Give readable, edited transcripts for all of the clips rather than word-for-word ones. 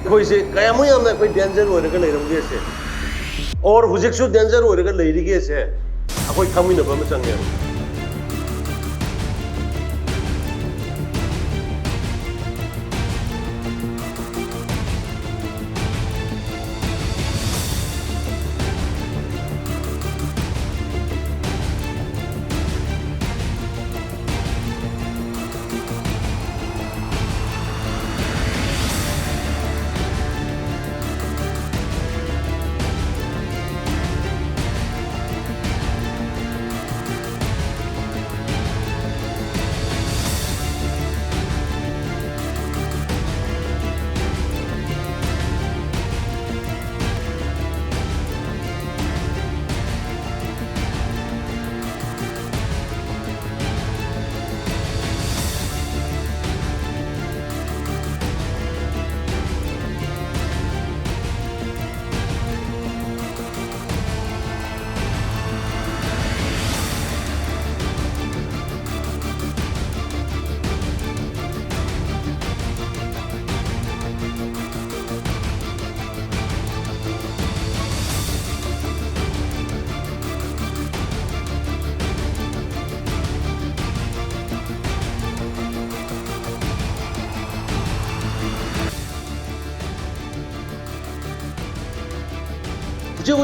ꯑꯩꯈꯣꯏꯁꯦ ꯀꯌꯥꯃꯨꯛ ꯌꯥꯝꯅ ꯑꯩꯈꯣꯏ ꯗꯦꯟꯖꯔ ꯑꯣꯏꯔꯒ ꯂꯩꯔꯝꯒꯦꯁꯦ ꯑꯣꯔ ꯍꯧꯖꯤꯛꯁꯨ ꯗꯦꯟꯖꯔ ꯑꯣꯏꯔꯒ ꯂꯩꯔꯤꯒꯦꯁꯦ ꯑꯩꯈꯣꯏ ꯈꯪꯃꯤꯟꯅꯕ ꯑꯃ ꯆꯪꯉꯦꯕ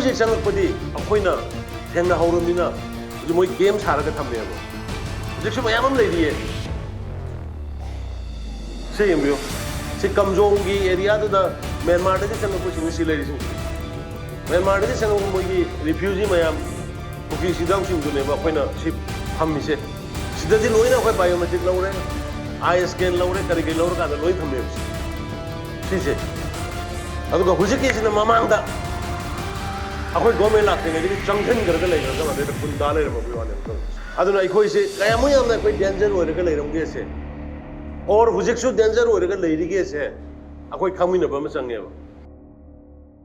ꯍꯧꯖꯤꯛ ꯆꯪꯂꯛꯄꯗꯤ ꯑꯩꯈꯣꯏꯅ ꯊꯦꯡꯅ ꯍꯧꯔꯕꯅꯤꯅ ꯍꯧꯖꯤꯛ ꯃꯣꯏ ꯒꯦꯝ ꯁꯥꯔꯒ ꯊꯝꯃꯦꯕ ꯍꯧꯖꯤꯛꯁꯨ ꯃꯌꯥꯝ ꯑꯃ ꯂꯩꯔꯤꯌꯦ ꯁꯤ ꯌꯦꯡꯕꯤꯌꯨ ꯁꯤ ꯀꯝꯖꯣꯡꯒꯤ ꯑꯦꯔꯤꯌꯥꯗꯨꯗ ꯃ꯭ꯌꯥꯟꯃꯥꯔꯗꯒꯤ ꯆꯪꯂꯛꯄꯁꯤꯡ ꯁꯤ ꯂꯩꯔꯤꯁꯤꯡꯁꯤ ꯃ꯭ꯌꯥꯟꯃꯥꯔꯗꯒꯤ ꯆꯪꯂꯛꯄ ꯃꯣꯏꯒꯤ ꯔꯤꯐ꯭ꯌꯨꯖꯤ ꯃꯌꯥꯝ ꯀꯨꯀꯤ ꯁꯤꯗꯥꯎꯁꯤꯡꯗꯨꯅꯦꯕ ꯑꯩꯈꯣꯏꯅ ꯁꯤ ꯊꯝꯃꯤꯁꯦ ꯁꯤꯗꯗꯤ ꯂꯣꯏꯅ ꯑꯩꯈꯣꯏ ꯕꯥꯏꯑꯣꯃꯦꯇ꯭ꯔꯤꯛ ꯂꯧꯔꯦ ꯑꯥꯏ ꯁ꯭ꯀꯦꯟ ꯂꯧꯔꯦ ꯀꯔꯤ ꯂꯧꯔꯀꯥꯟꯗ ꯂꯣꯏ ꯊꯝꯃꯦꯕ ꯁꯤꯁꯦ ꯑꯗꯨꯒ ꯍꯧꯖꯤꯛꯀꯤꯁꯤꯅ ꯃꯃꯥꯡꯗ ꯑꯩꯈꯣꯏ ꯒꯣꯔꯃꯦꯟ ꯂꯥꯛꯇ꯭ꯔꯤꯉꯩꯗꯒꯤ ꯆꯪꯁꯤꯟꯈ꯭ꯔꯒ ꯂꯩꯈ꯭ꯔꯒ ꯑꯗꯩꯗ ꯈꯨꯟꯗꯥ ꯂꯩꯔꯝꯃꯕꯒꯤ ꯋꯥꯅꯦꯕ ꯑꯗꯨꯅ ꯑꯩꯈꯣꯏꯁꯦ ꯀꯌꯥꯃꯨꯛ ꯌꯥꯝꯅ ꯑꯩꯈꯣꯏ ꯗꯦꯟꯖꯔ ꯑꯣꯏꯔꯒ ꯂꯩꯔꯝꯒꯦꯁꯦ ꯑꯣꯔ ꯍꯧꯖꯤꯛꯁꯨ ꯗꯦꯟꯖꯔ ꯑꯣꯏꯔꯒ ꯂꯩꯔꯤꯒꯦꯁꯦ ꯑꯩꯈꯣꯏ ꯈꯪꯃꯤꯟꯅꯕ ꯑꯃ ꯆꯪꯉꯦꯕ